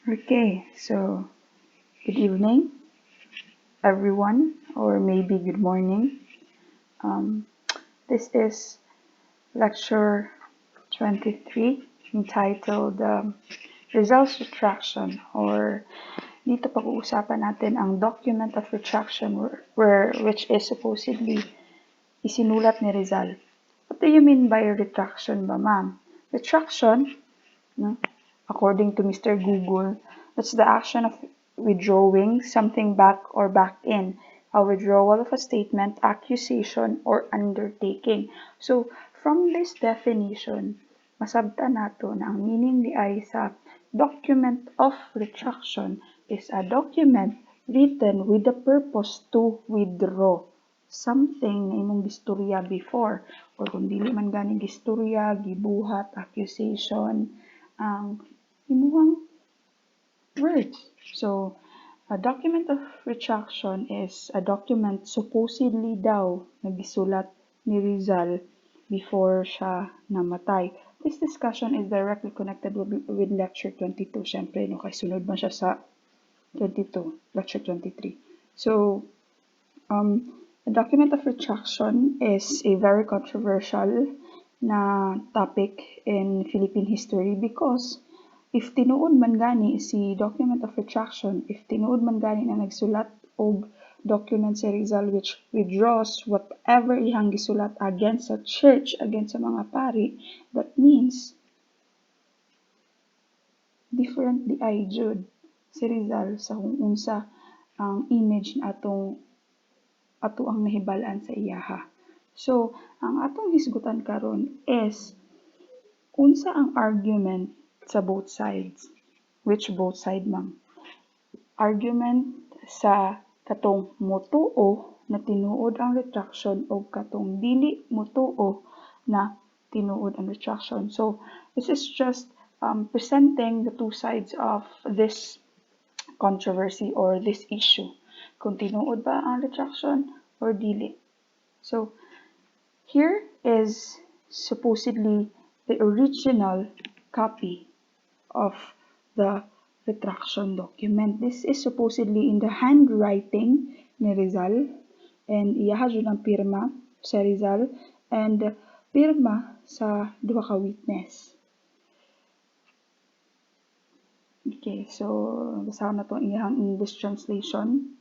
Okay, so good evening, everyone, or maybe good morning. Um, this is lecture 23 entitled Rizal's Retraction, or dito pag-uusapan natin ang document of retraction which is supposedly isinulat ni Rizal. What do you mean by retraction ba, ma'am? Retraction, no? According to Mr. Google, that's the action of withdrawing something back or back in, a withdrawal of a statement, accusation, or undertaking. So, from this definition, masabta nato na ang meaning ni ay sa document of retraction is a document written with the purpose to withdraw something na imong gistorya before, or kung dili man ganing gistorya, gibuhat, accusation, ang imuhang words. So, a document of retraction is a document supposedly daw nagisulat ni Rizal before siya namatay. This discussion is directly connected with lecture 22. Siyempre, no, kay sunod man siya sa 22, lecture 23. So, a document of retraction is a very controversial na topic in Philippine history because if tinuod man gani si document of retraction, if tinuod man gani na nagsulat og document si Rizal which withdraws whatever ihang gisulat against sa church, against sa mga pari, that means different di ay jud si Rizal sa kung unsa ang image na ato ang nahibal-an sa iyaha. So, ang atong hisgutan karon is unsa ang argument sa both sides. Which both side, ma'am? Argument sa katong motuo na tinuod ang retraction o katong dili motuo na tinuod ang retraction. So, this is just presenting the two sides of this controversy or this issue. Kung tinuod ba ang retraction or dili. So, here is supposedly the original copy of the retraction document. This is supposedly in the handwriting ni Rizal and iyaha jud ang pirma sa Rizal and pirma sa duha ka witness. Okay, so basahan na to iyang English translation.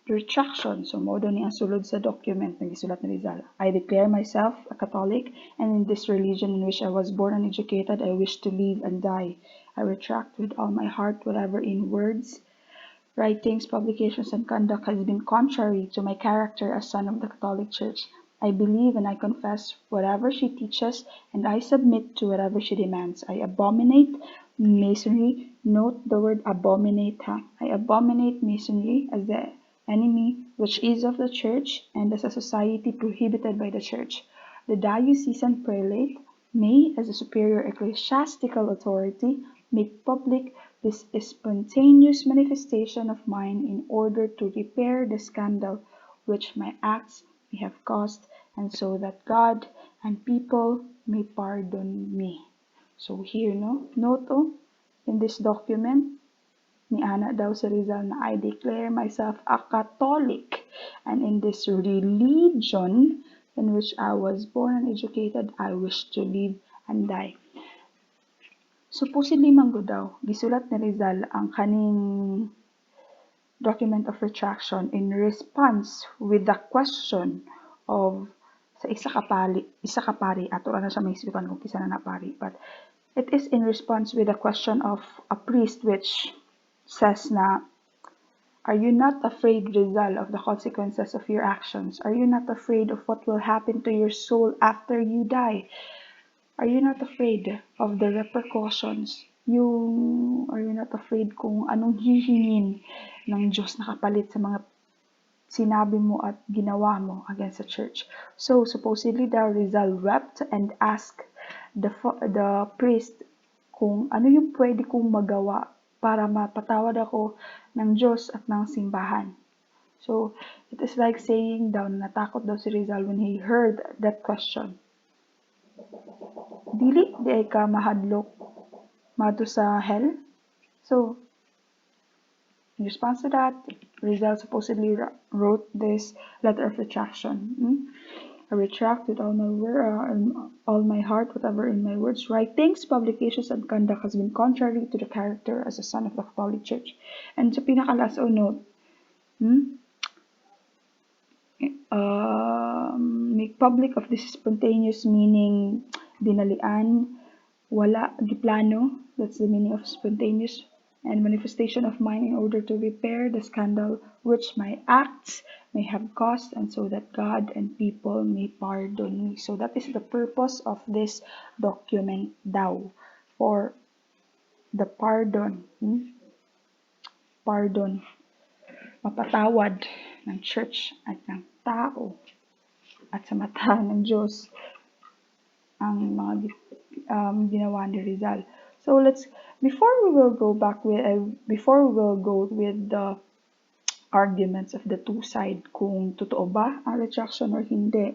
The retraction, so mao daw ni ang sulod sa document na gisulat ni Rizal. I declare myself a Catholic, and in this religion in which I was born and educated, I wish to live and die. I retract with all my heart whatever in words, writings, publications, and conduct has been contrary to my character as son of the Catholic Church. I believe and I confess whatever she teaches, and I submit to whatever she demands. I abominate Masonry. Note the word abominate. I abominate Masonry as the enemy which is of the Church and as a society prohibited by the Church. The diocesan prelate may, as a superior ecclesiastical authority, make public this spontaneous manifestation of mine in order to repair the scandal which my acts may have caused, and so that God and people may pardon me. So here, no? Note, in this document, ni ana daw si Rizal na I declare myself a Catholic, and in this religion in which I was born and educated, I wish to live and die. Supposedly man gud daw gisulat ni Rizal ang kaning document of retraction in response with the question of sa isa ka pari ato ra na siya mahisgutan kung kisa na pari, but it is in response with the question of a priest which says na, are you not afraid, Rizal, of the consequences of your actions? Are you not afraid of what will happen to your soul after you die? Are you not afraid of the repercussions? Are you not afraid kung anong hihingin ng Diyos na kapalit sa mga sinabi mo at ginawa mo against the church? So, supposedly, the Rizal wept and asked the priest kung ano yung pwede kong magawa para mapatawad ako ng Diyos at ng simbahan. So, it is like saying daw na natakot daw si Rizal when he heard that question. Dili di ay ka mahadlok madto sa hell? So, in response to that, Rizal supposedly wrote this letter of retraction. I retract with all my heart whatever in my words, writings, publications, and conduct has been contrary to the character as a son of the Catholic Church. And sa pinaka-last note, make public of this spontaneous meaning, dinalian, wala, diplano, that's the meaning of spontaneous, and manifestation of mine in order to repair the scandal which my acts may have caused, and so that God and people may pardon me. So that is the purpose of this document daw, for the pardon, pardon, mapatawad ng church at ng tao at sa mata ng Diyos ang mga ginawa ni Rizal. So before we will go with the arguments of the two side kung totoo ba ang retraction or hindi,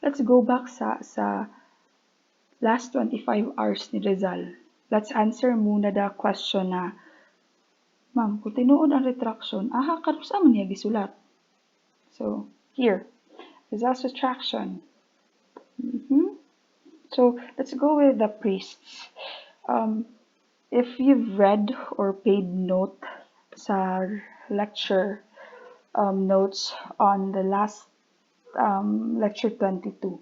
let's go back sa last 25 hours ni Rizal. Let's answer muna the question na, ma'am, kung tinuod ang retraction, karusa man niya gisulat. So, here, Rizal's retraction. So, let's go with the priests. If you've read or paid note sa lecture notes on the last lecture 22,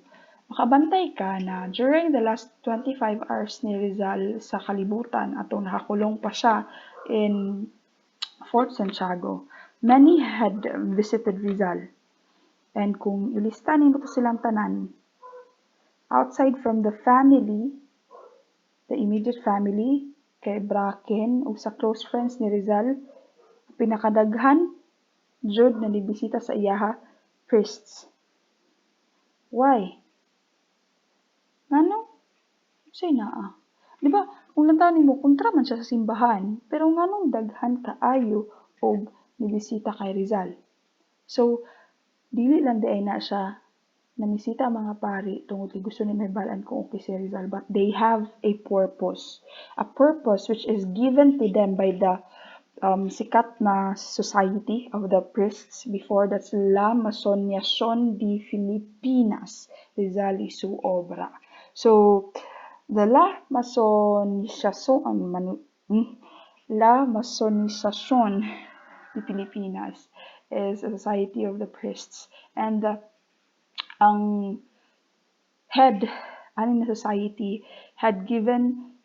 makabantay ka na during the last 25 hours ni Rizal sa kalibutan atong nakakulong pa siya in Fort Santiago, many had visited Rizal. And kung ilista nimo to silang tanan, outside from the family, the immediate family, kay Bracken o sa close friends ni Rizal, pinakadaghan jud na nibisita sa iyaha, priests. Why? Ngano? Say naa. Di ba, kung lantanin mo, kontra man siya sa simbahan, pero nganong daghan kaayo og nibisita kay Rizal. So, dili lang day na siya namisita ang mga pari tungod kay gusto ni may balaan kung okay si Rizal, but they have a purpose which is given to them by the sikat na society of the priests before, that's La Masoniacion de Filipinas, Rizal y su obra. So the La Masonizacion de Filipinas is a society of the priests, and ang head aning society had given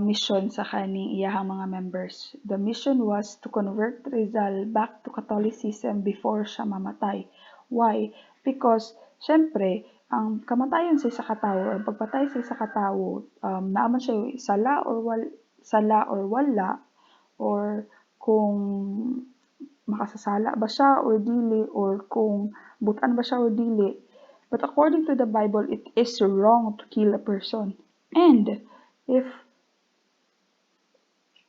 mission sa kaning iyahang mga members. The mission was to convert Rizal back to Catholicism before siya mamatay. Why? Because syempre ang kamatayon sa isa ka tawo or pagpatay sa isa ka tawo, naaman siya sala or wala, or kung makasasala ba siya or dili, or kung butan ba siya or dili. But according to the Bible, it is wrong to kill a person. And if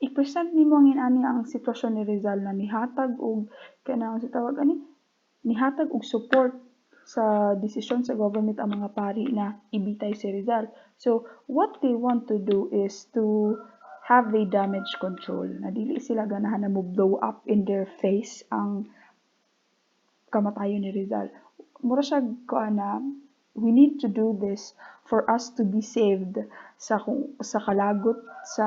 i-present nimo ang sitwasyon ni Rizal na nihatag og kanang tawag ani, nihatag og support sa desisyon sa government ang mga pari na ibitay si Rizal. So what they want to do is to have a damage control. Na dili sila ganahan na mo blow up in their face ang kamatayon ni Rizal. Mura siya na we need to do this for us to be saved sa kalagot sa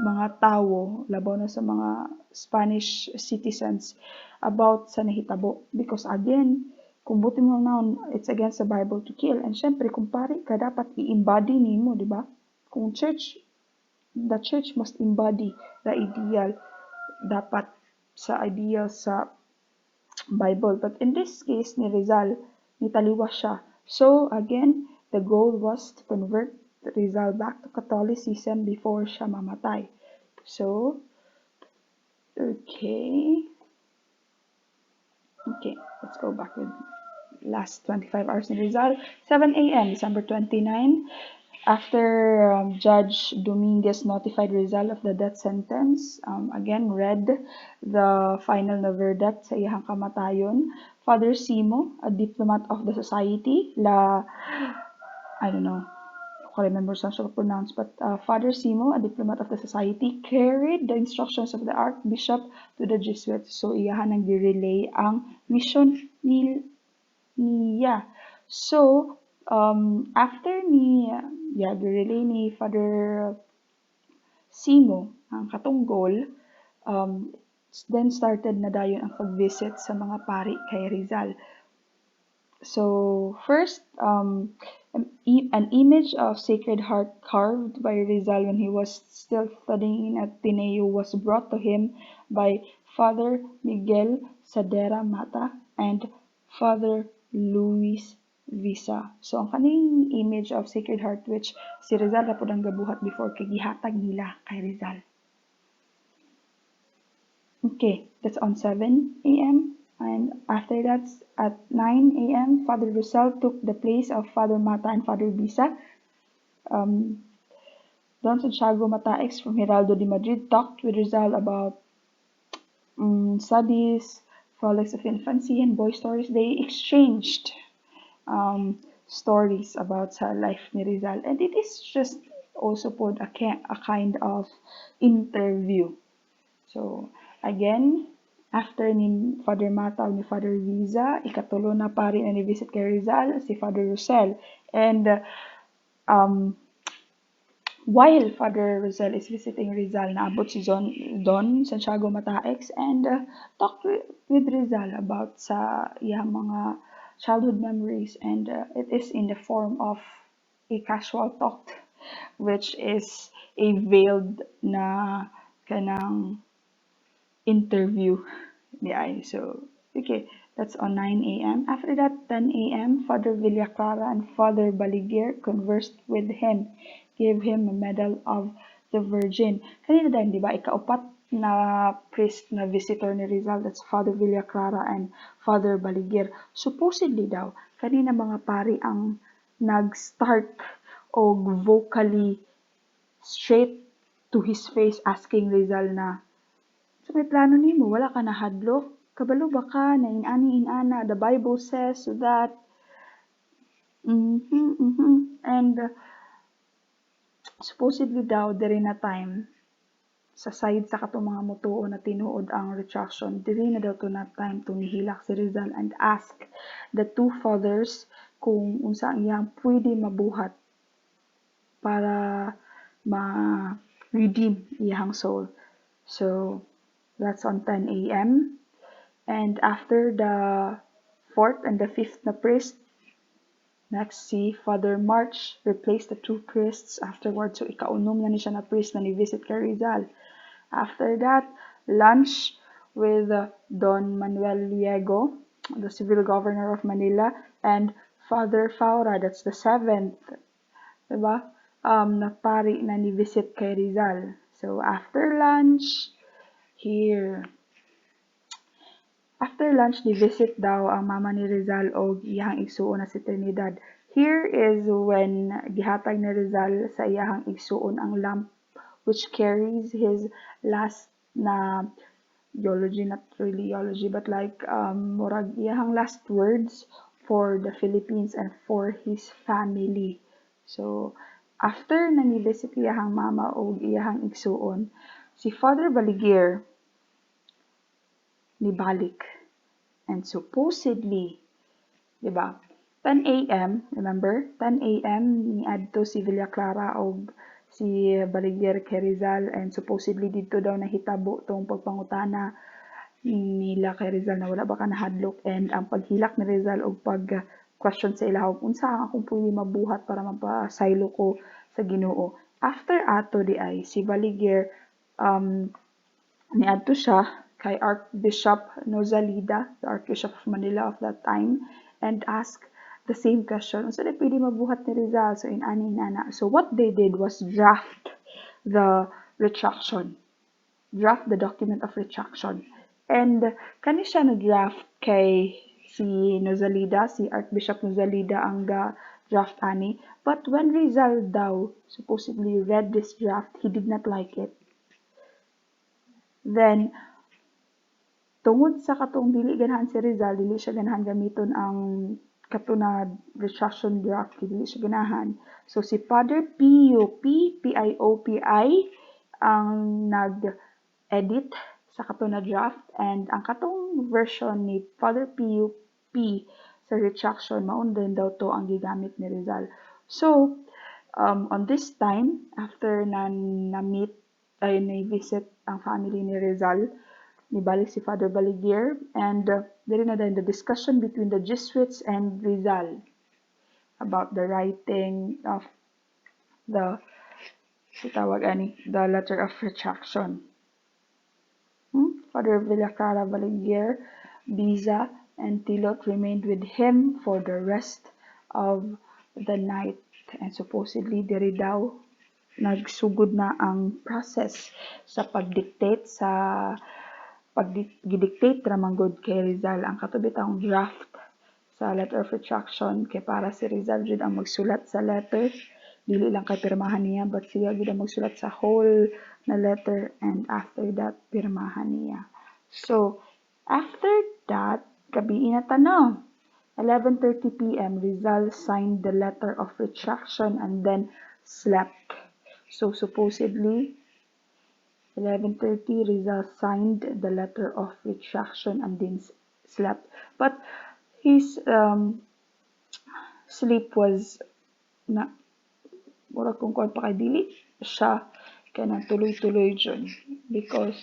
mga tawo, labaw na sa mga Spanish citizens about sa nahitabo. Because again, kung buti mo naon, it's against the Bible to kill. And syempre, kung pari ka, dapat i-embody nimo, di ba? Kung the church must embody the ideal, dapat sa ideal sa Bible. But in this case ni Rizal, nitaliwas siya. So again, the goal was to convert Rizal back to Catholicism before siya mamatay. So, okay, let's go back with last 25 hours ni Rizal. 7 a.m. December 29, after Judge Dominguez notified Rizal of the death sentence, again read the final na verdict sa iyang kamatayon, Father Simo, a diplomat of the society, ko remember saan siya pronounced, but Father Simo, a diplomat of the society, carried the instructions of the Archbishop to the Jesuits. So, iyahan nang gi-relay ang mission niya. So, after gi-relay ni Father Simo ang katunggol, then started na dayon ang pag-visit sa mga pari kay Rizal. So, first, an image of Sacred Heart carved by Rizal when he was still studying in Ateneo was brought to him by Father Miguel Sadera Mata and Father Luis Visa. So, ang kaning image of Sacred Heart which si Rizal na po ang gabuhat before kay gihatag nila kay Rizal. Okay, that's on 7 a.m. And after that, at 9 a.m., Father Rizal took the place of Father Mata and Father Bisa. Don Santiago Mataex from Heraldo de Madrid talked with Rizal about studies, frolics of infancy, and boy stories. They exchanged stories about sa life ni Rizal. And it is just also put a kind of interview. So, again, after ni Father Mata o ni Father Visa, ikatulo na pari na ni-visit kay Rizal, si Father Rosel. And while Father Rosel is visiting Rizal, naabot si Don Santiago Mataex and talked with Rizal about sa iyang mga childhood memories, and it is in the form of a casual talk, which is a veiled na kanang interview. So, okay, that's on 9 a.m. After that, 10 a.m., Father Villaclara and Father Baligir conversed with him, gave him a medal of the Virgin. Kanina din, di ba, ikaupat na priest na visitor ni Rizal, that's Father Villaclara and Father Baligir. Supposedly daw, kanina mga pari ang nag-start o vocally straight to his face asking Rizal na, so may plano nimo, wala ka na hadlok, kabalo ba ka na inani-inana, the Bible says that, and supposedly daw, diri na time, sa side sa katong mga mutuo na tinuod ang retraction, diri na daw to na time to nihilak si Rizal and ask the two fathers kung unsa ang iyang pwede mabuhat para ma-redeem iyang soul. So, that's on 10 a.m. And after the 4th and the 5th na priest, next si Father March replaced the two priests afterwards. So, ikaunom na ni siya na priest na ni-visit kay Rizal. After that, lunch with Don Manuel Liego, the civil governor of Manila, and Father Faura, that's the 7th, diba? Na pari na ni-visit kay Rizal. So, after lunch, after lunch, ni-visit daw ang mama ni Rizal o iyahang igsuon na si Trinidad. Here is when gihatag ni Rizal sa iyahang igsuon ang lamp which carries his last na eulogy, not really eulogy, but like murag iyahang last words for the Philippines and for his family. So, after na ni-visit iyahang mama o iyahang igsuon, si Father Baligir nibalik. And supposedly, di ba, 10 a.m., remember? 10 a.m. niadto si Villaclara o si Baligir kay Rizal, and supposedly dito daw nahitabo tong pagpangutana nila kay Rizal na wala ba ka nahadlok, and ang paghilak ni Rizal o pag-question sa ilahog, unsa ang akong pwede mabuhat para mapasaylo ko sa Ginoo. After ato di ay, si Baligir, niadto siya kay Archbishop Nozalida, the Archbishop of Manila of that time, and ask the same question. So, pwede mabuhat ni Rizal. So, inana. So, what they did was draft the retraction. Draft the document of retraction. And kani siya na-draft kay si Nozalida, si Archbishop Nozalida ang draft ani. But when Rizal daw supposedly read this draft, he did not like it. Then, tungod sa katong dili ganahan si Rizal, dili siya ganahan gamiton ang katunad retraction draft dili siya ganahan. So si Father P-I-O-P-I ang nag-edit sa katunad draft, and ang katong version ni Father P-U-P sa retraction maun din daw to ang gigamit ni Rizal. So on this time, after na-meet ay na-visit ang family ni Rizal, nibalik si Father Baligier, and there na din the discussion between the Jesuits and Rizal about the writing of the the letter of retraction. Father Villaclara Baligier, Biza, and Tilot remained with him for the rest of the night, and supposedly diri daw nagsugod na ang process sa pagdictate ramang good kay Rizal ang katubitang draft sa letter of retraction, kay para si Rizal jud ang magsulat sa letter, dili lang kay pirmahan niya, but siya jud ang magsulat sa whole na letter, and after that pirmahan niya. So after that, gabi na tanaw, 11:30 p.m. Rizal signed the letter of retraction and then slept. So supposedly 11:30 Rizal signed the letter of retraction and then slept. But his sleep was na mura kung kuan pa kay dili siya kanang tuloy-tuloy dyan, because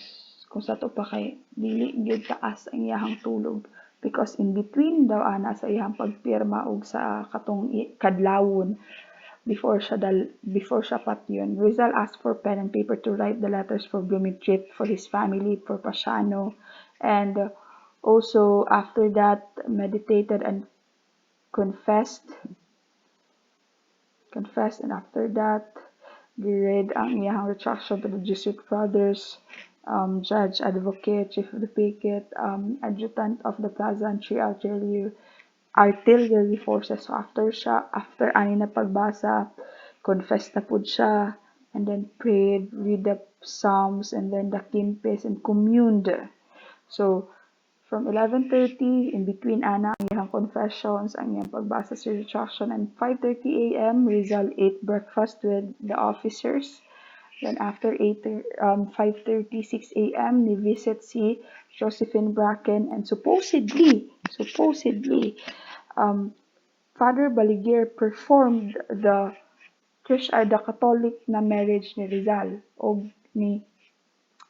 kung sa to pa kay dili gyud taas ang iyahang tulog, because in between daw ana sa iyahang pagpirma ug sa katong kadlawon before siya patyon, Rizal asked for pen and paper to write the letters for blooming trip for his family, for Pasiano, and also after that meditated and confessed, and after that giread ang iyahang retraction to the Jesuit brothers, judge, advocate, chief of the picket, adjutant of the plaza, and three artillery forces. So after ani na pagbasa, confess na pud siya, and then prayed, read the psalms, and then the kimpes, and communed. So from 11:30, in between ana ang iyang confessions, ang iyang pagbasa sa retraction, and 5:30 a.m. Rizal ate breakfast with the officers. Then after 5:30, 6 a.m. ni visit si Josephine Bracken, and supposedly Father Baligier performed the Catholic na marriage ni Rizal o ni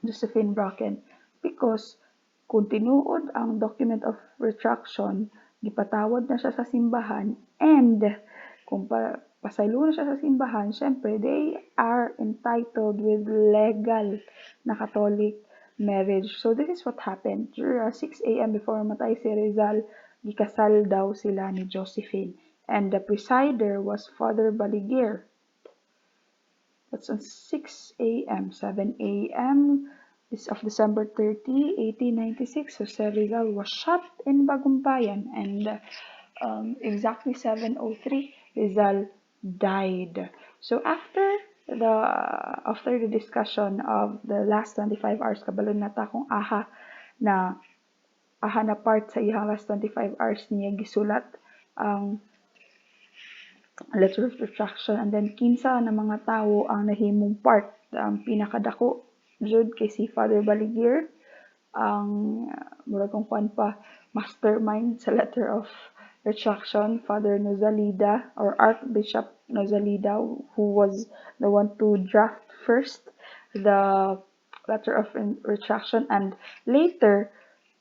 Josephine Bracken, because kung tinuod ang document of retraction, gipatawad na siya sa simbahan, and kung pasaylo na siya sa simbahan, syempre they are entitled with legal na Catholic marriage. So this is what happened. 6 a.m. before matay si Rizal, gikasal daw sila ni Josephine, and the presider was Father Baligier. That's on 6 a.m. 7 a.m. of December 30, 1896, Jose Rizal was shot in Bagumbayan, and exactly 7:03, Rizal died. So after the discussion of the last 25 hours, kabalon nata kung aha na part sa iyang last 25 hours niya gisulat ang letter of retraction, and then kinsa na mga tawo ang nahimong part. Pinakadako jud kay si Father Baligier, ang murag kung kuan pa mastermind sa letter of retraction, Father Nozalida or Archbishop Nozalida, who was the one to draft first the letter of retraction, and later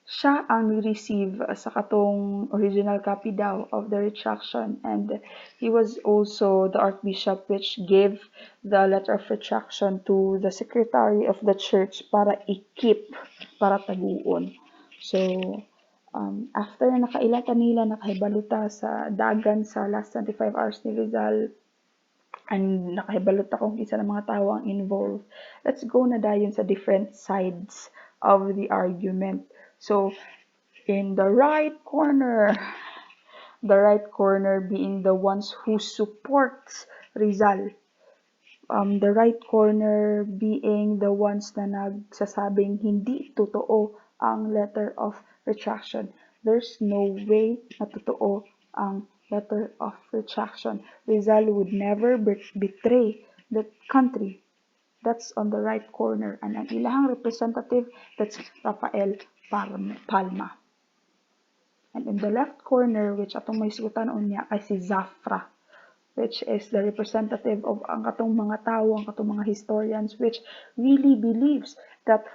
siya ang ni-receive sa katong original copy daw of the retraction, and he was also the archbishop which gave the letter of retraction to the secretary of the church para i-keep, para taguon. So after nakailata nila, nakahibaluta sa dagan sa last 25 hours ni Rizal, and nakahibaluta kung isa ng mga tao ang involved, let's go na dayon sa different sides of the argument. So, in the right corner being the ones who supports Rizal. The right corner being the ones na nagsasabing hindi totoo ang letter of retraction. There's no way na totoo ang letter of retraction. Rizal would never betray the country. That's on the right corner. And ang ilahang representative, that's Rafael Palma. And in the left corner, which atong may sugutan niya, ay si Zafra, which is the representative of ang katong mga tao, ang katong mga historians, which really believes that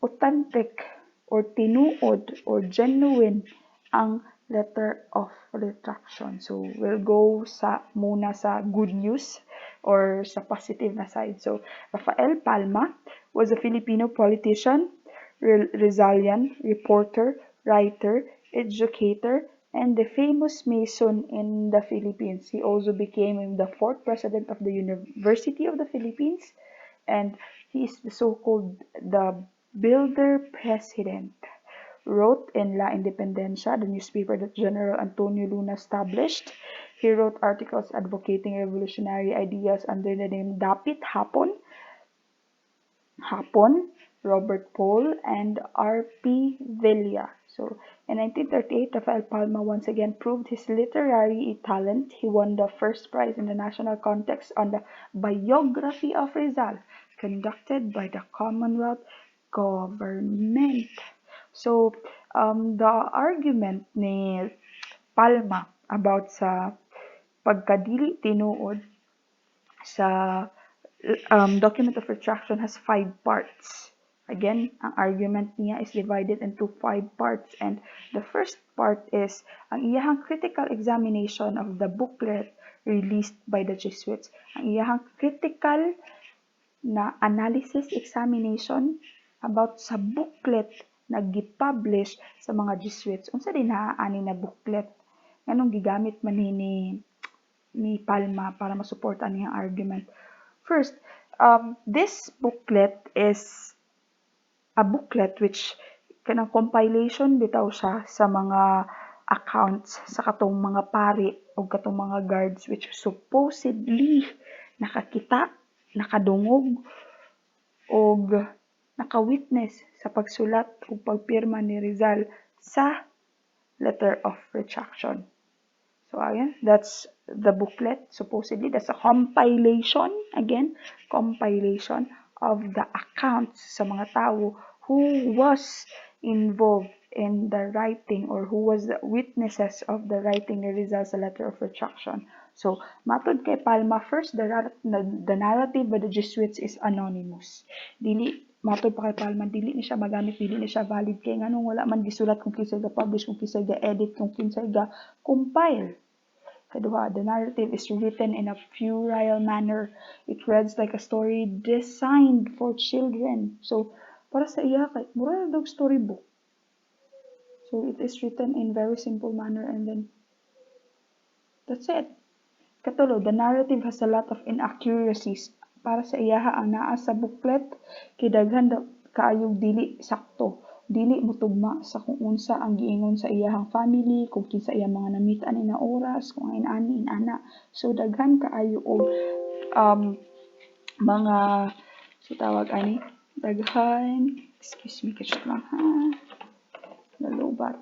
authentic or tinuod or genuine ang letter of retraction. So, we'll go muna sa good news or sa positive na side. So, Rafael Palma was a Filipino politician, Rizalian, reporter, writer, educator, and the famous Mason in the Philippines. He also became the fourth president of the University of the Philippines, and he is the so-called the builder president. Wrote in La Independencia, the newspaper that General Antonio Luna established. He wrote articles advocating revolutionary ideas under the name Dapit Hapon, Robert Paul, and R.P. Villa. So, in 1938, Rafael Palma once again proved his literary talent. He won the first prize in the national contest on the biography of Rizal, conducted by the Commonwealth government. So, the argument ni Palma about sa pagkadili tinuod sa document of retraction has 5 parts. Again, ang argument niya is divided into 5 parts, and the first part is ang iyahang critical examination of the booklet released by the Jesuits. Ang iyahang critical na analysis examination about sa booklet na gipublish sa mga Jesuits. Unsa din ani na booklet nganong gigamit man ni Palma para masuportan niyang argument. First, this booklet is a booklet which kanang compilation bitaw siya sa mga accounts sa katong mga pari o katong mga guards which supposedly nakakita, nakadungog o nakawitness sa pagsulat o pagpirma ni Rizal sa letter of retraction. So again, that's the booklet. Supposedly, that's a compilation, compilation of the accounts sa mga tao who was involved in the writing or who was the witnesses of the writing ni Rizal sa letter of retraction. So, matod kay Palma, first, the narrative by the Jesuits is anonymous. Matod pa kay Palma, dili ni siya magamit, dili ni siya valid kay nganong wala man gisulat kung kinsay ga publish, kung kinsay ga edit, kung kinsay ga compile. Kaduha, the narrative is written in a puerile manner. It reads like a story designed for children. So, para sa iya kay mura na storybook. So, it is written in very simple manner and then that's it. Katulo, the narrative has a lot of inaccuracies. Para sa iyaha ang naa sa booklet, kidaghan kaayong dili sakto. Dili mutugma sa kung unsa ang giingon sa iyahang family, kung kinsa iyang mga namitan na oras, kung inani inana. So daghan kaayo og mga tawag ani daghan, excuse me kachot lang ha. Nalubat.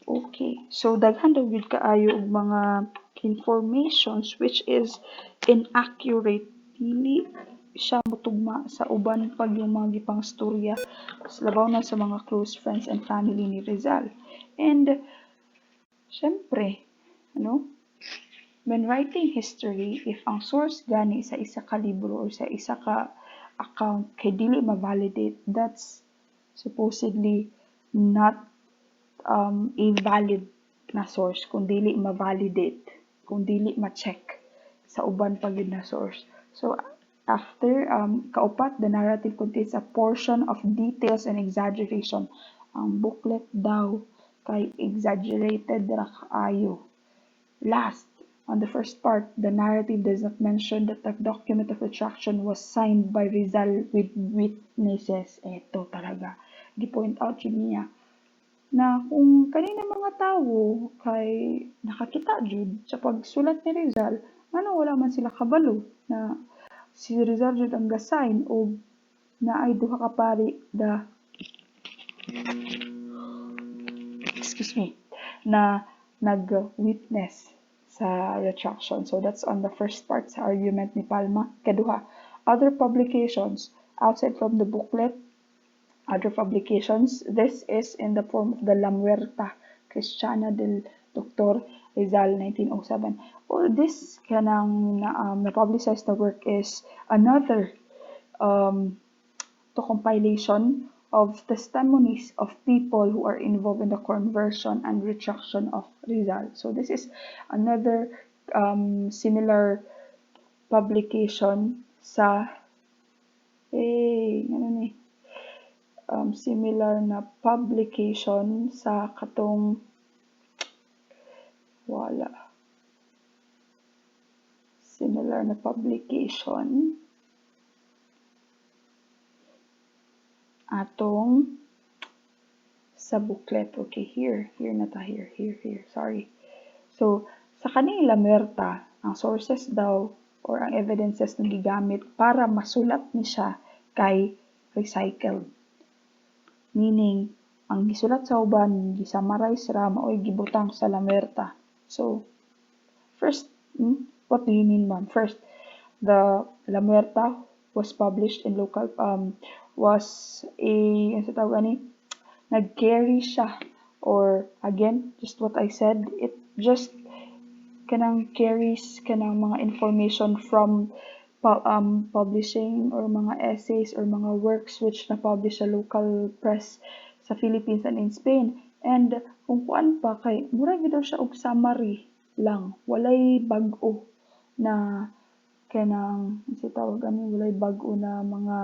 Okay. So daghan daw gid kaayo og mga informations which is inaccurate, dili siya mutugma sa uban pag yung mga gipang storya labaw na sa mga close friends and family ni Rizal. And syempre, when writing history, if ang source gani sa isa ka libro or sa isa ka account kay dili ma-validate, that's supposedly not a valid na source kung dili ma-validate, kung dili ma-check sa uban pa gyud na source. So after kaupat, the narrative contains a portion of details and exaggeration. Ang booklet daw kay exaggerated ra kaayo. Last, on the first part, the narrative does not mention that the document of retraction was signed by Rizal with witnesses. Eto talaga. Gi-point out yun niya na kung kanina mga tao kay nakakita jud sa pagsulat ni Rizal, ano wala man sila kabalo na si Rizal jud ang gasign o na ay duha ka pari excuse me, na nag-witness sa retraction. So that's on the first part sa argument ni Palma. Kaduha, other publications outside from the booklet, other publications, this is in the form of the La Muerta Cristiana del Dr. Rizal 1907. Or this kanang na-publicize the work is another to compilation of testimonies of people who are involved in the conversion and retraction of Rizal. So this is another similar publication sa ano ni similar na publication sa katong similar na publication atong sa booklet. Okay, here na ta, here, sorry. So, sa kanila Muerta, ang sources daw or ang evidences na gigamit para masulat ni siya kay recycled. Meaning, ang gisulat sa uban, gisummarize ra, mao'y gibutang sa La Muerta. So, first, what do you mean, ma'am? First, the La Muerta was published in local, nag-carry siya. Or, again, just what I said, it just kanang carries kanang mga information from publishing or mga essays or mga works which na-publish sa local press sa Philippines and in Spain. And kung kuan pa kay mura gyud siya og summary lang, walay bag-o na kanang sa tawag walay bag-o na mga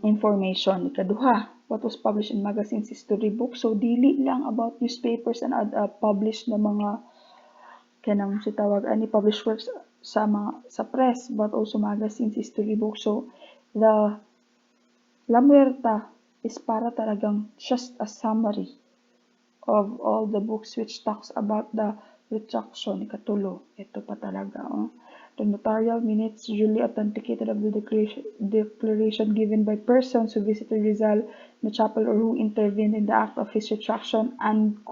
information. Ikaduha, what was published in magazines, history books. So dili lang about newspapers and published na mga kanang si tawag published works sa press, but also magazines, history books. So the La Muerta is para talagang just a summary of all the books which talks about the retraction. Ikatulo, ito pa talaga. The notarial minutes duly authenticated of the declaration given by persons who visited Rizal in the chapel or who intervened in the act of his retraction and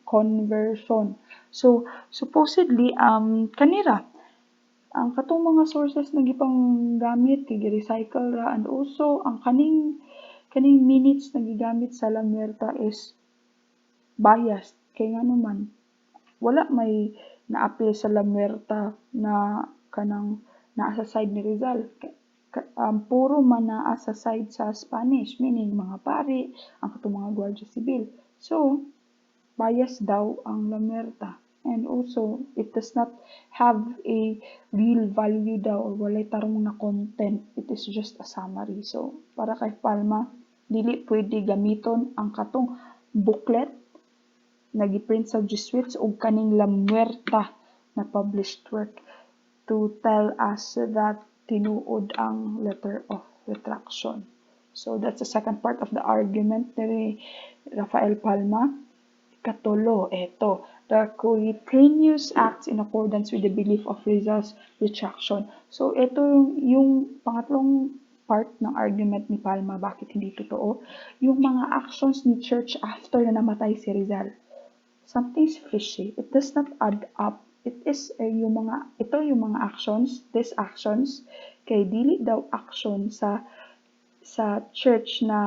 conversion. So, supposedly, kanira, ang katong mga sources na gipang gamit, recycle ra, and also, ang kaning minutes na gigamit sa La Muerta is biased. Kaya nga naman, wala may na-appeal sa La Muerta na kanang naa sa side ni Rizal. Puro man naa sa side sa Spanish, meaning mga pari, ang katong mga Guardia Civil. So, biased daw ang La Muerta. And also, it does not have a real value daw or walay tarong na content. It is just a summary. So, para kay Palma, dili pwede gamiton ang katong booklet na giprint sa Jesuits o kaning La Muerta na published work to tell us that tinuod ang letter of retraction. So that's the second part of the argument ni Rafael Palma. Katulo, eto, the Coetanius acts in accordance with the belief of Rizal's retraction. So ito yung pangatlong part ng argument ni Palma, bakit hindi totoo, yung mga actions ni church after na namatay si Rizal. Something's fishy. It does not add up. It is yung mga actions, these actions, kay dili daw action sa church na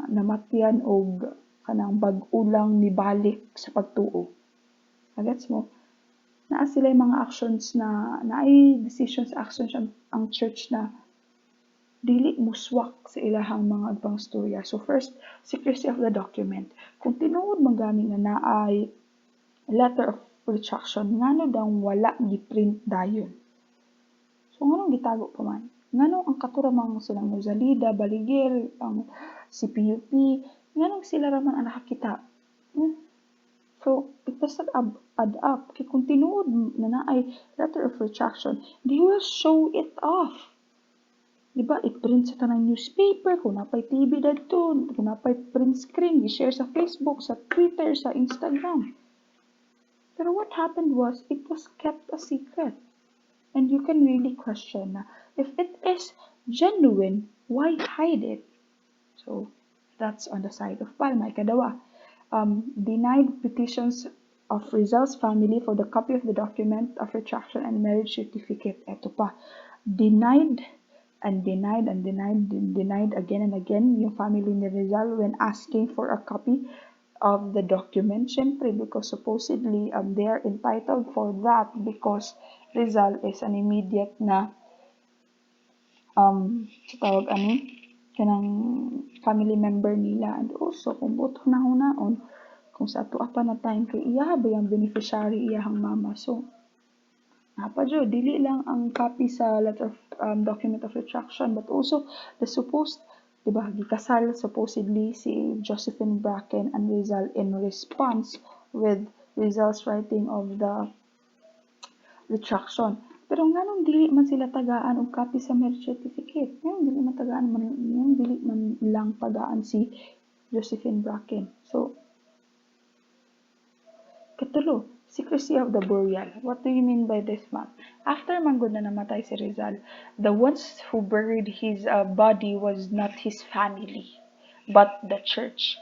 namatyan og kanang bag-o lang nibalik sa pagtuo. Gets mo? Naa sila yung mga actions na naay decisions, actions ang church na dili muswak sa ilahang mga ibang storya. So first, secrecy of the document. Kung tinuod man gani nga naay letter of retraction, ngano daw wala giprint dayon. So nganong gitago pa man? Nganong ang katuramang silang Nozalida, Baligel, ang CPUP, nganong sila raman ang nakakita? So, it does not add up. Kaya kung tinuod na naay letter of retraction, they will show it off. Diba? I-print sa tanang newspaper, kung napay TV dadto, kung napay print screen, i-share sa Facebook, sa Twitter, sa Instagram. Pero what happened was, it was kept a secret. And you can really question na, if it is genuine, why hide it? So that's on the side of Palma. Ikadawa, denied petitions of Rizal's family for the copy of the document of retraction and marriage certificate. Eto pa, denied and denied and denied and denied again and again yung family ni Rizal when asking for a copy of the document. Syempre, because supposedly they are entitled for that because Rizal is an immediate na sa tawag ani kanang family member nila, and also kung boto na hunaon kung sa ato pa na time kay iya ba yung beneficiary iyahang mama. So napa jud dili lang ang copy sa letter of document of retraction but also the supposed, diba, gikasal supposedly si Josephine Bracken and Rizal in response with Rizal's writing of the retraction. Pero nganong dili man sila tagaan og copy sa marriage certificate? Ngayon dili man tagaan man, ngayon dili man lang tagaan si Josephine Bracken. So katulo, secrecy of the burial. What do you mean by this, ma'am? After manggod na namatay si Rizal, the ones who buried his body was not his family, but the church.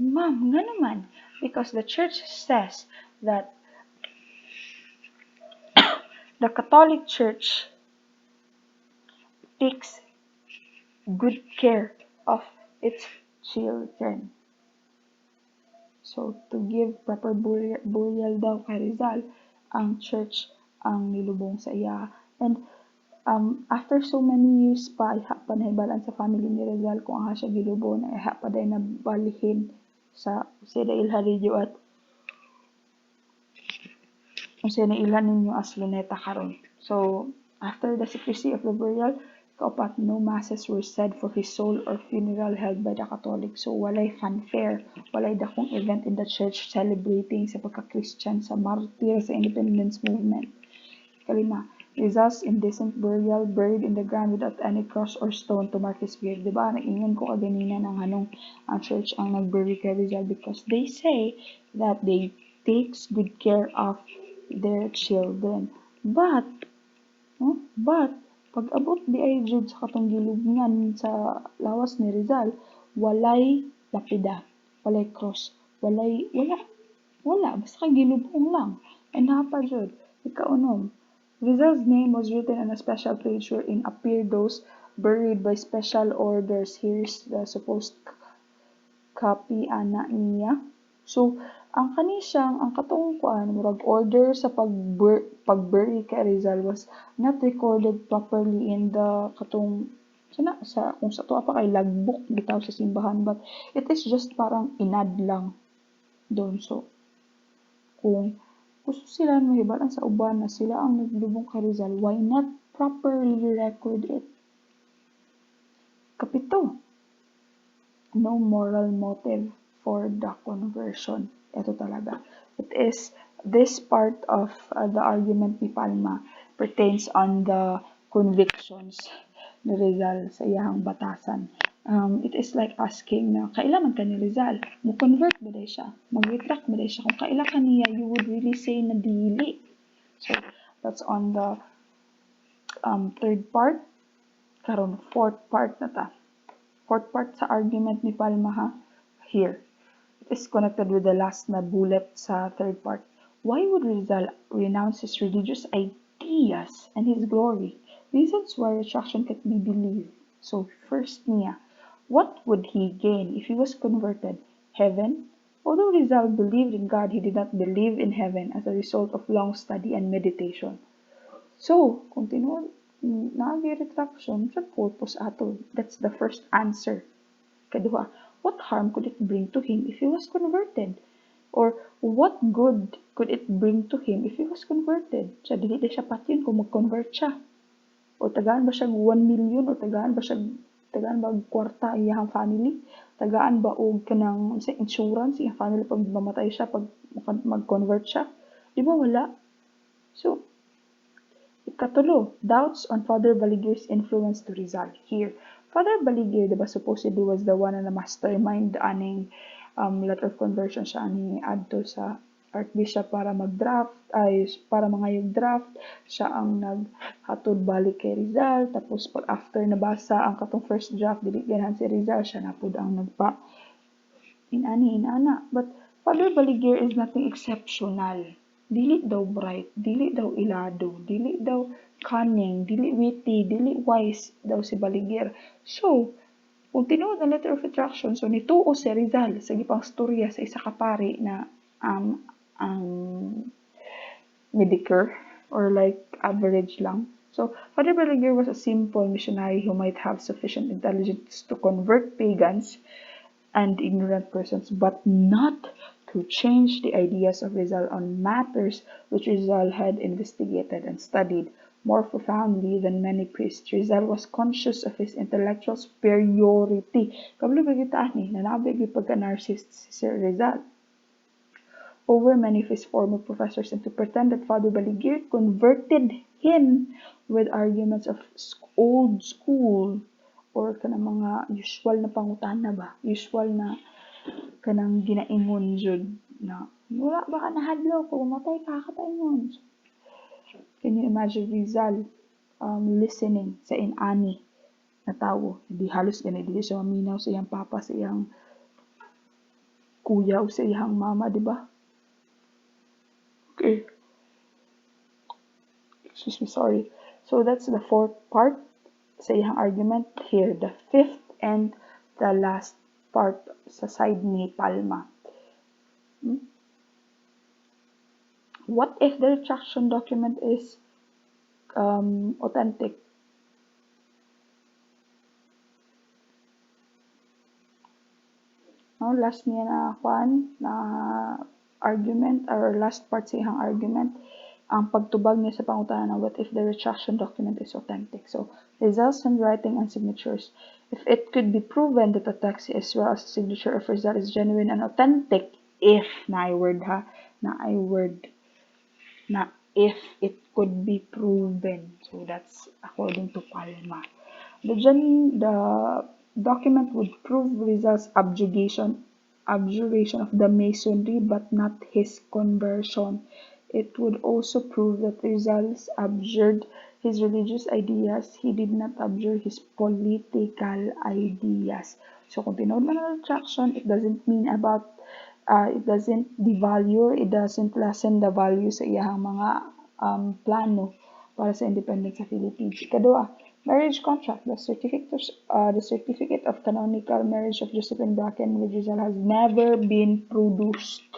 Ma'am, nga naman, because the church says that the Catholic Church takes good care of its children. So, to give proper burial daw kay Rizal, ang church ang nilubong sa iya. And after so many years pa, iha pa nahibalaan sa family ni Rizal kung aha siya gilubong, na iha pa day nabalihin sa sila ilharidyo at kung sino ilan ninyo as luneta karon. So, after the secrecy of the burial, kaupat, no masses were said for his soul or funeral held by the Catholics. So, walay fanfare, walay dakong event in the church celebrating sa pagka-Christian sa martyr sa independence movement. Kalima, Rizal's indecent burial buried in the ground without any cross or stone to mark his grave. Diba, naingon ko kaganina ng anong ang church ang nag-bury kay Rizal because they say that they takes good care of their children. But pag abot di ay jud sa katong gilubngan sa lawas ni Rizal, walay lapida, walay cross, wala, basta gilubong lang. And napa jud, ikaunom, Rizal's name was written on a special page wherein appear those buried by special orders. Here's the supposed copy ana niya. So, ang katong kuan murag order sa pagbury kay Rizal was not recorded properly in the katong sa kung sa tuwa pa kay logbook bitaw sa simbahan, but it is just parang inad lang doon. So, kung gusto sila mahibalan sa uban na sila ang naglubong kay Rizal, why not properly record it? Kapito, no moral motive for the conversion. Ito talaga. It is this part of the argument ni Palma pertains on the convictions ni Rizal sa iyang batasan. It is like asking na kailan man ka ni Rizal, mo-convert ba day siya, mag-retract ba day siya, kung kailan ka niya, you would really say na dili. So, that's on the third part. Karon fourth part na ta. Fourth part sa argument ni Palma ha, here. It is connected with the last na bullet sa third part. Why would Rizal renounce his religious ideas and his glory? Reasons why retraction can't be believed. So, first niya, what would he gain if he was converted? Heaven? Although Rizal believed in God, he did not believe in heaven as a result of long study and meditation. So, continue nag-retraction sa purpose ato. That's the first answer. Kaduha, what harm could it bring to him if he was converted? Or what good could it bring to him if he was converted? Siya, dili siya patyon kung mag-convert siya. O tagaan ba siya 1 million? O tagaan ba kwarta iyang family? Tagaan ba og kanang sa insurance iyang family pag mamatay siya, pag mag-convert siya? Di ba wala? So, ikatulo, doubts on Father Baligir's influence to Rizal. Here, Father Baligir, diba, supposedly was the one na mastermind aning letter of conversion siya ani adto sa part B siya para mag-draft, para mangayog draft, siya ang naghatod balik kay Rizal, tapos pag after nabasa ang katong first draft, dili ganahan si Rizal, siya na pud ang nagpa inana. But Father Baligir is nothing exceptional. Dili daw bright, dili daw ilado, dili daw cunning, dili witty, dili wise daw si Baligir. So, kung tinuod ang letter of retraction, so nituo si Rizal sa gipang storya sa isa ka pari na ang mediocre or like average lang. So, Father Baligir was a simple missionary who might have sufficient intelligence to convert pagans and ignorant persons, but not to change the ideas of Rizal on matters which Rizal had investigated and studied more profoundly than many priests. Rizal was conscious of his intellectual superiority. Kabalo ba kita ni, nanabig yung pagka-narcissist si Sir Rizal over many of his former professors, and to pretend that Father Baligir converted him with arguments of old school or kanang mga usual na pangutana ba? Usual na kanang ginaingon jud na wala ba ka nahadlaw kung matay ka kataingon. Can you imagine Rizal listening sa inani na tawo? Hindi halos ganun, hindi siya maminaw sa iyang papa, sa iyang kuya o sa iyang mama, di ba? Okay. Excuse me, sorry. So that's the fourth part sa iyang argument. Here, the fifth and the last part sa side ni Palma. What if the retraction document is authentic? No, last niya na argument or last part sa iyang argument, ang pagtubag niya sa pangutanan, what if the retraction document is authentic? So, Rizal's handwriting and signatures. If it could be proven that the text as well as the signature of Rizal is genuine and authentic, if na if it could be proven. So that's according to Palma. The document would prove Rizal's abjuration of the Masonry, but not his conversion. It would also prove that Rizal's abjured his religious ideas. He did not abjure his political ideas. So kung tinood man ang retraction, it doesn't mean about it doesn't devalue, it doesn't lessen the value sa iyang mga plano para sa independence sa Philippines. Ikadua, marriage contract. The certificate of canonical marriage of Josephine Bracken with Rizal has never been produced,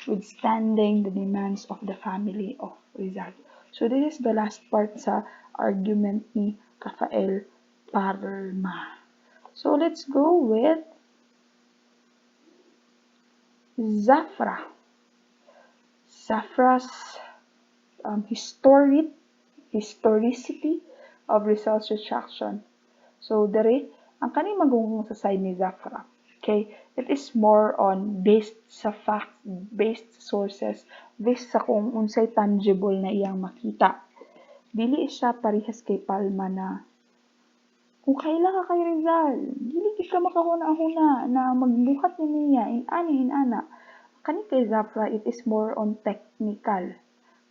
withstanding the demands of the family of Rizal. So this is the last part sa argument ni Rafael Palma. So let's go with Zafra. Zafra's historicity of Rizal's retraction. So, dere, ang kani magungong sa side ni Zafra. Okay? It is more on based sa facts, based sources, based sa kung unsay tangible na iyang makita. Dili siya parehas kay Palma na kung kailan ka kay Rizal, dili ka makahuna-huna na magbuhat niya, inana. Kani kay Zafra, it is more on technical.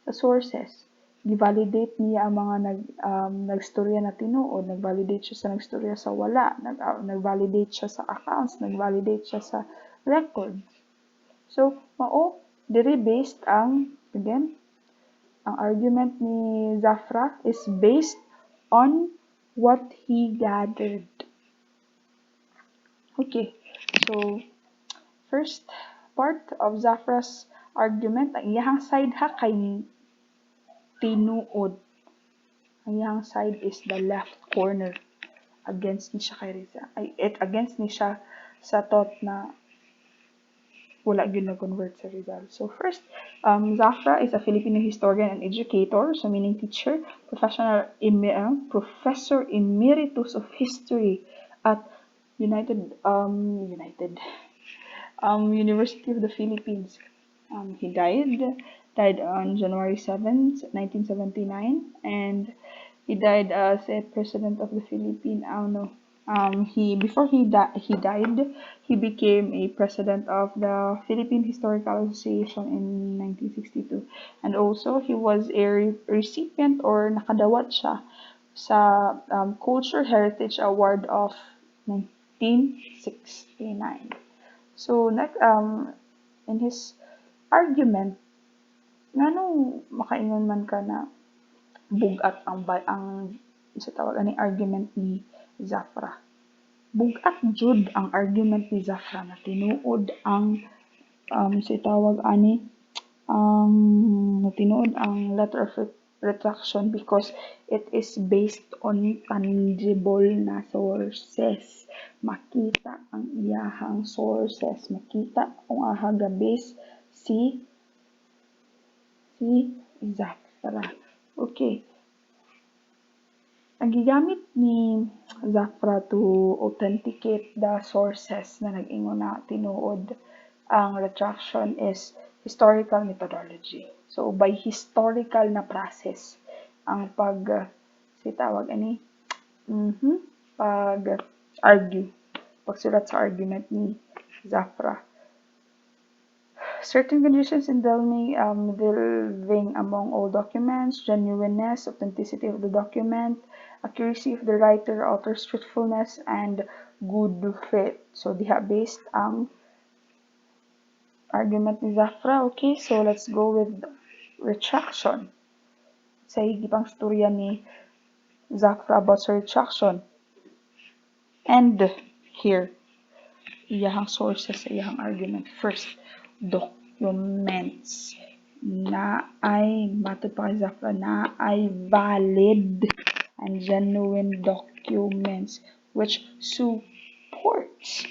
Sa sources, i-validate niya ang mga nagstorya na tinuod, nag-validate siya sa nagstorya sa wala, nag-validate siya sa accounts, nag-validate siya sa records. So, diri based ang argument ni Zafra is based on what he gathered. Okay, so first part of Zafra's argument, ang iyang side kay tinuod. Ang iyang side is the left corner. Against ni siya kay Rizal. Against ni siya sa thought na wala yun na-convert sa Rizal. So first, Zafra is a Filipino historian and educator, so meaning teacher, professor emeritus of history at University of the Philippines. He died on January 7th, 1979, and he died as a president of the Philippine, He died, he became a president of the Philippine Historical Association in 1962, and also he was a recipient or nakadawat siya sa Culture Heritage Award of 1969. So in his argument, ngano makaingon man ka na bugat ang isa tawag ani argument ni Zafra. Bugat jud ang argument ni Zafra na tinuod ang si tawag ani ang tinuod ang letter of retraction because it is based on tangible na sources. Makita ang iyahang sources, makita kung aha base si Zafra. Okay. Ang gigamit ni Zafra to authenticate the sources na nag-ingon na tinuod ang retraction is historical methodology. So, by historical na process ang sitawag ani pag-argue, pagsulat sa argument ni Zafra. Certain conditions in delving among all documents, genuineness, authenticity of the document, accuracy of the writer, author's truthfulness, and good faith. So, diha based ang argument ni Zafra. Okay, so let's go with retraction. Sa gipang storya ni Zafra about sa retraction. And here, iyahang sources sa iyahang argument. First, documents na ay matod pa kay Zafra na ay valid and genuine documents which supports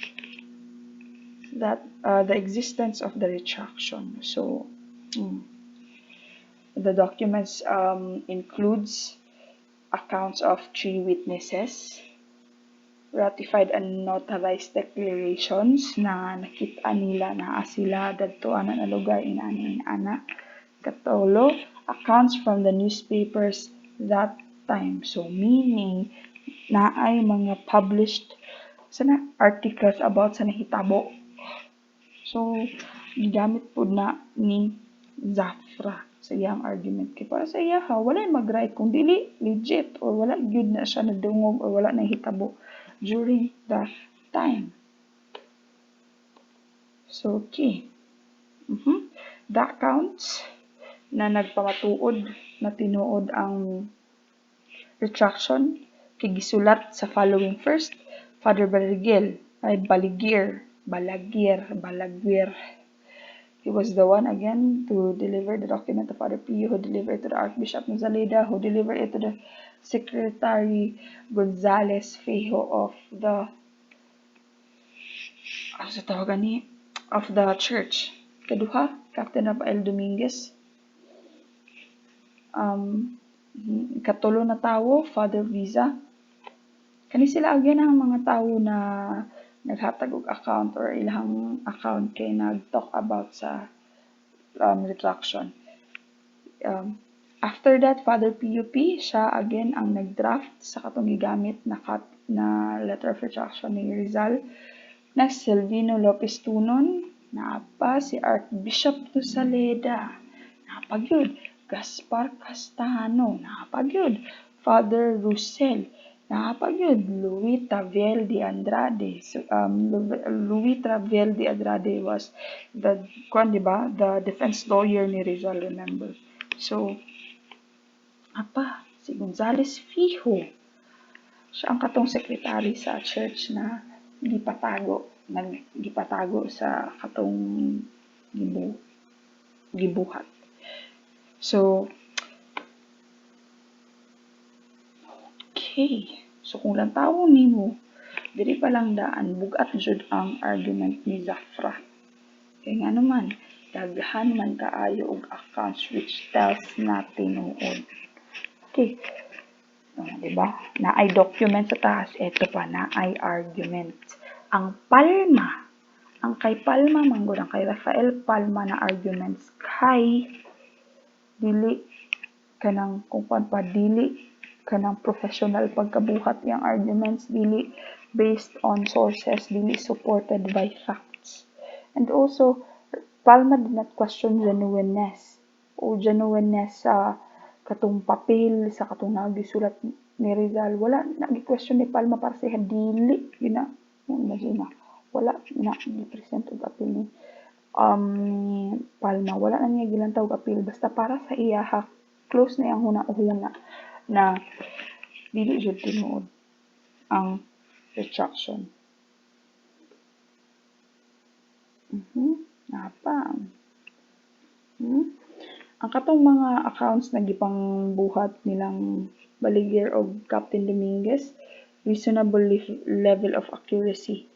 that the existence of the retraction. So the documents includes accounts of 3 witnesses, ratified and notarized declarations na nakita nila na sila dadtoan na lugar ana. Katolo, accounts from the newspapers that time. So meaning na ay mga published articles about sa nahitabo. So gigamit pud na ni Zafra sa iyang argument kay para sa iya wala mag-right kung dili legit or wala gyud na siya nadungog or wala na hitabo during the time. So, okay. The accounts na nagpamatuod na tinuod ang retraction kay gisulat sa following. First, Father Balaguer. He was the one again to deliver the document to Father Pio, who delivered to the Archbishop Nozaleda, who delivered it to the Secretary Gonzales Fejo of the of the church. Kaduha, Captain Rafael Dominguez. Katulo na tawo, Father Visa. Kani sila again ang mga tawo na naghatag og account or ilang account kay nag-talk about sa retraction. After that, Father PUP, siya again ang nag-draft sa katong gigamit na letter of retraction ni Rizal. Next, Silvino Lopez Tunon, naapa si Archbishop Nozaleda, napagyud. Gaspar Castano, napagyud. Father Russell, napagyud. Louis Tavel de Andrade. So, Louis Tavel de Andrade was the defense lawyer ni Rizal, remember. So, si Gonzales Fijo, siya ang katong secretary sa church na gipatago sa katong gibuhat. So, okay. So, kung lang tawo nimo, diri pa lang daan, bugat jud ang argument ni Zafra. Kaya nga naman, daghan man kaayo og accounts which tells na tinuod. Okay. Diba? Na ay document sa taas, eto pa na ay argument. Ang kay Palma manggod, ang kay Rafael Palma na arguments kay dili kanang professional pagkabuhat yang arguments, dili based on sources dili supported by facts. And also, Palma did not question genuineness o genuineness sa katong papel sa katong nagisulat ni Rizal. Wala na gi-question ni Palma para sa dili yun na imagine na wala na gi-present og apil ni Palma. Wala na niya gilantaw og apil basta para sa iya close na ang huna-huna na dili jud tinuod ang retraction. Apa? Ang katong mga accounts na gipangbuhat nilang Baligyer og Captain Dominguez, reasonable level of accuracy.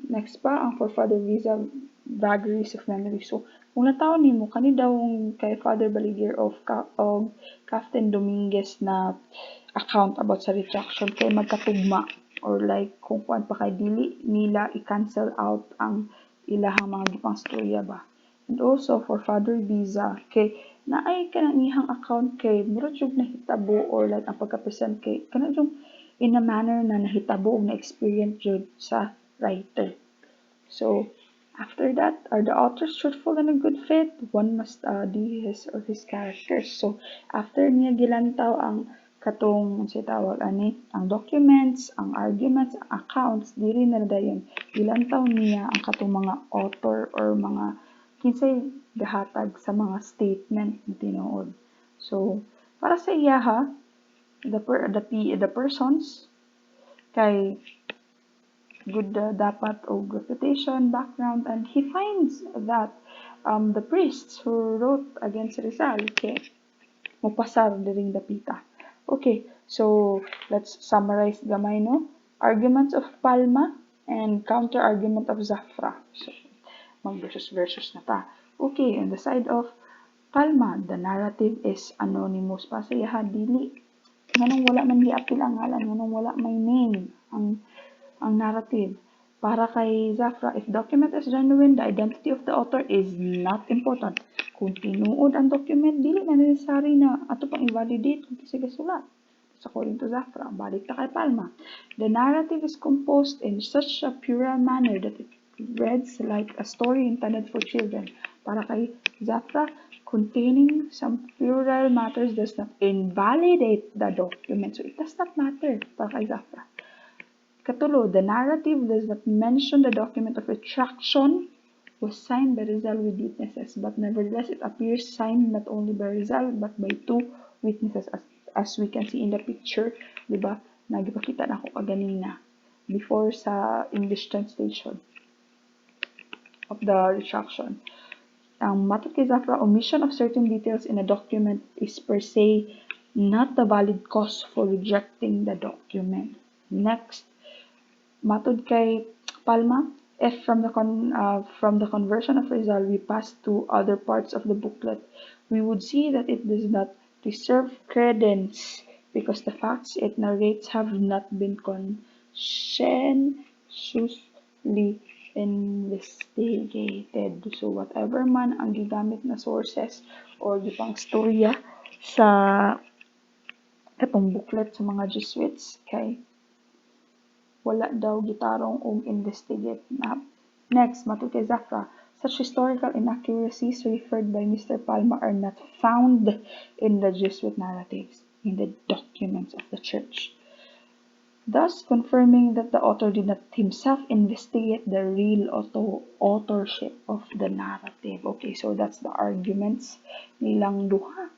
Next pa, ang for Father Rizal, vagaries of memory. So, kung nataon nimo kani daw kay Father Baligyer of Captain Dominguez na account about sa retraction kay magkatugma or like kung kuan pa kay dili nila i-cancel out ang ilahang mga gipang storya ba. And also for Father Biza kay naay kanang ihang account kay mura jud nahitabo or like ang pagka-present kay kana jud in a manner na nahitabo og na-experience jud sa writer. So after that, are the authors truthful and in good faith? One must study his or his characters. So after niya gilantaw ang katong si tawag ani ang documents, ang arguments, ang accounts diri na dayon gilantaw niya ang katong mga author or mga kinsay gahatag sa mga statement tinuod. So para sa iya the persons kay good dapat og reputation, background, and he finds that the priests who wrote against Rizal kay mupasar diring dapita. Okay, so let's summarize gamay no. Arguments of Palma and counter-argument of Zafra. So, mag-versus na ta. Okay, on the side of Palma, the narrative is anonymous pa sa iya dili. Nganong wala man giapil ang ngalan, nganong wala may name ang narrative. Para kay Zafra, if document is genuine, the identity of the author is not important. Kung tinuod ang document, dili na necessary na ato pang i-validate kung sige sulat. So, according to Zafra, balik ta kay Palma. The narrative is composed in such a puerile manner that it reads like a story intended for children. Para kay Zafra, containing some puerile matters does not invalidate the document. So, it does not matter para kay Zafra. Katulo, the narrative does not mention the document of retraction was signed by Rizal with witnesses, but nevertheless it appears signed not only by Rizal but by two witnesses as we can see in the picture, di ba? Nagipakita na ako kaganina before sa English translation of the retraction. Ang matod kay Zafra, omission of certain details in a document is per se not the valid cause for rejecting the document. Next, matod kay Palma, if from the conversion of Rizal we pass to other parts of the booklet, we would see that it does not deserve credence because the facts it narrates have not been conscientiously investigated. So whatever man ang gigamit na sources or gipang storya sa katong booklet sa mga Jesuits kay wala daw gitarong og investigate na. Next, matod kay Zafra, such historical inaccuracies referred by Mr. Palma are not found in the Jesuit narratives, in the documents of the church, thus confirming that the author did not himself investigate the real authorship of the narrative. Okay, so that's the arguments nilang duha.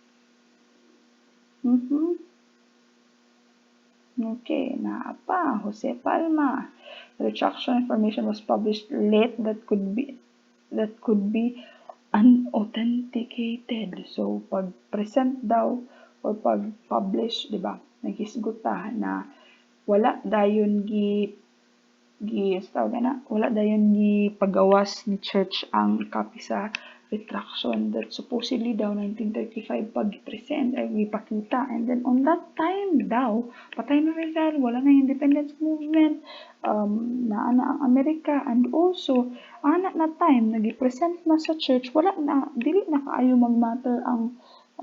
Okay, naapa, Jose Palma. Retraction information was published late that could be unauthenticated. So, pag-present daw or pag-publish, di ba? Naghisgot ta na wala dayon wala dayon pagawas ni church ang copy sa Retraction that supposedly daw 1935 pag-present ay ipakita, and then on that time daw patay na Rizal, wala na independence movement, naana ang Amerika, and also ana na time nagi-present na sa church, wala na, dili na kaayo mag-matter ang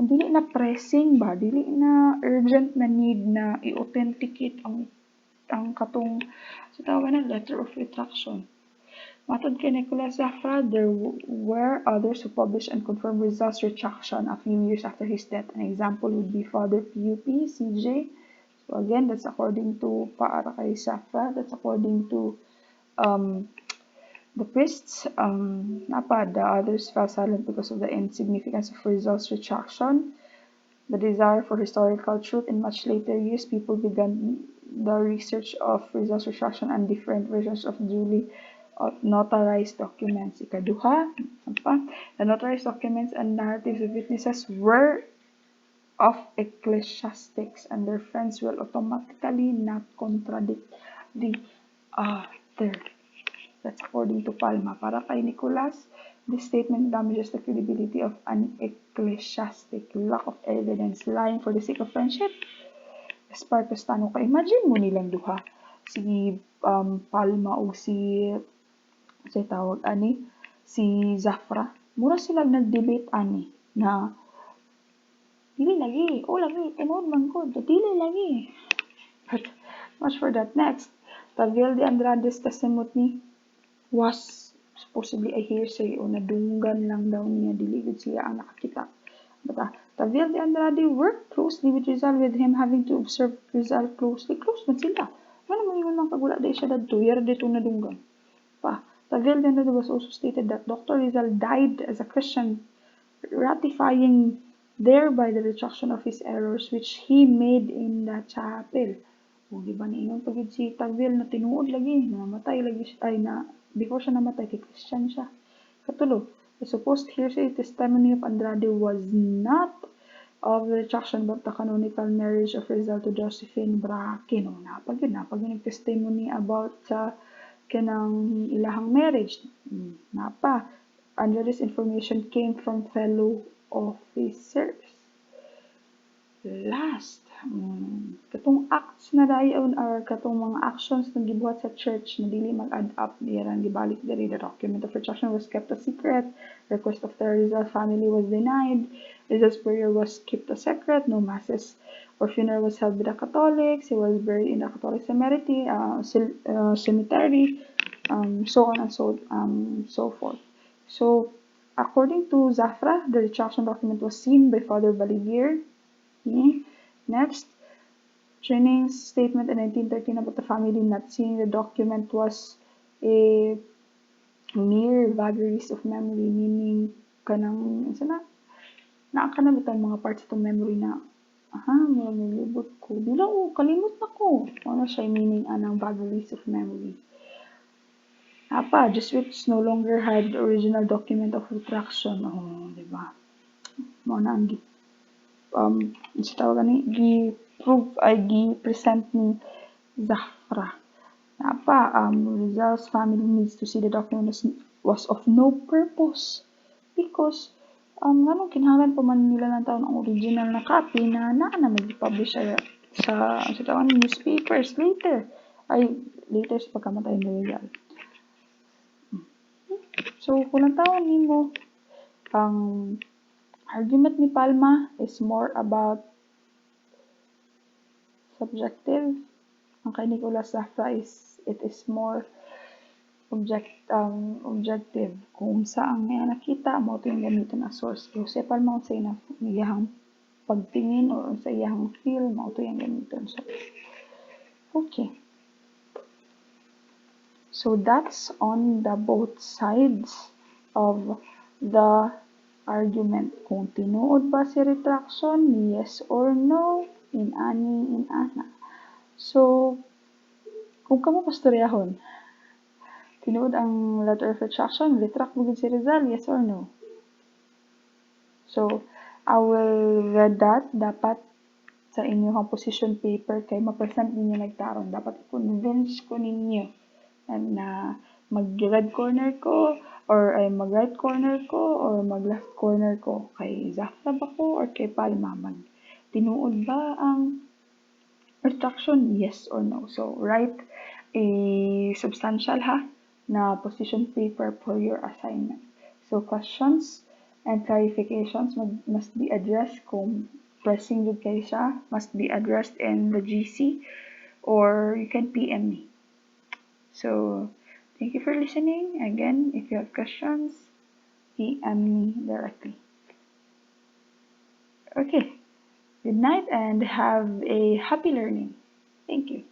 dili na pressing ba, dili na urgent na need na i-authenticate ang ang katong sa tawag na letter of retraction. Matod kay Nicolas Zafra, there were others who published and confirmed results retraction a few years after his death. An example would be Father P.U.P. C.J. So again, that's according to para kay Zafra. That's according to the priests. The others fell silent because of the insignificance of results retraction. The desire for historical truth. In much later years, people began the research of results retraction and different versions of duly notarized documents. Ikaduha, the notarized documents and narratives of witnesses were of ecclesiastics, and their friends will automatically not contradict the other. That's according to Palma. Para kay Nicolas, this statement damages the credibility of an ecclesiastic. Lack of evidence, lying for the sake of friendship. Espartostano ka. Imagine mo nilang duha. Si Palma o si tawag ani, si Zafra. Mura sila nag-debate ani na dili lagi, tinod man ko, dili lagi. But much for that. Next, Taviel de Andrade's testimony was supposedly a hearsay o nadunggan lang daw niya, dili gud siya ang nakakita. But Taviel de Andrade worked closely with Rizal, with him having to observe Rizal closely. Close man sila. Ano mo yun lang kagula day siya dadto, yara dito nadunggan. Taviel de Andrade was also stated that Dr. Rizal died as a Christian, ratifying thereby the retraction of his errors which he made in the chapel. O di ba niingon pagid si Taviel na tinuod lagi, namatay lagi siya, ay na before siya namatay kay Christian siya. Katulo, the supposed hearsay testimony of Andrade was not of the retraction but the canonical marriage of Rizal to Josephine Bracken. O napag yung testimony about kanang ilahang marriage. Napa. Andrade's information came from fellow officers. Last, katong acts na dayon or katong mga actions na gibuhat sa church na dili mag-add up, diyan gibalik diri. The document of retraction was kept a secret. Request of the Rizal family was denied. Rizal's burial was kept a secret. No masses or funeral was held by the Catholics. He was buried in the Catholic cemetery, so on and so forth. So, according to Zafra, the retraction document was seen by Father Balivier. Next, Training's statement in 1913 about the family not seeing the document was a mere vagaries of memory, meaning kanang nakakanabitan mga parts of memory na malibot ko. Dila ko, kalimot na ko. Ano siya meaning anang vagaries of memory. Jesuits no longer had the original document of retraction. Diba? Mo na ang sa tawag ni gi-present ni Zafra. Rizal's family needs to see the document was of no purpose because nganong kinahanglan pa man nila ng taon ang original na copy na mag-publish sa tawag ni newspapers later sa pagkamatay ni Rizal. So kung ang taon nimo ang argument ni Palma is more about subjective. Ang kay Nicolas Zafra it is more objective. Kung saan nga nakita mo ito yung gamitin na source. Pero sa Palma kung sa iyang pagtingin o sa iyang feel mo ito yung gamitin. So, okay. So that's on the both sides of the argument. Kung tinuod ba si retraction, yes or no, in ana. So, kung kamo pastoryahon, tinuod ang letter of retraction, retract mo si Rizal, yes or no? So, I will read that. Dapat sa inyong position paper kay ma-present ninyo nagtaron. Dapat i-convince ko ninyo na mag-red corner ko or ay mag-right corner ko or mag-left corner ko. Kay Zafra ba ko or kay Palma? Tinuod ba ang retraction? Yes or no? So, write a substantial na position paper for your assignment. So, questions and clarifications must be addressed kung pressing yun kayo siya, must be addressed in the GC. or you can PM me. So thank you for listening. Again, if you have questions, PM me directly. Okay, good night and have a happy learning. Thank you.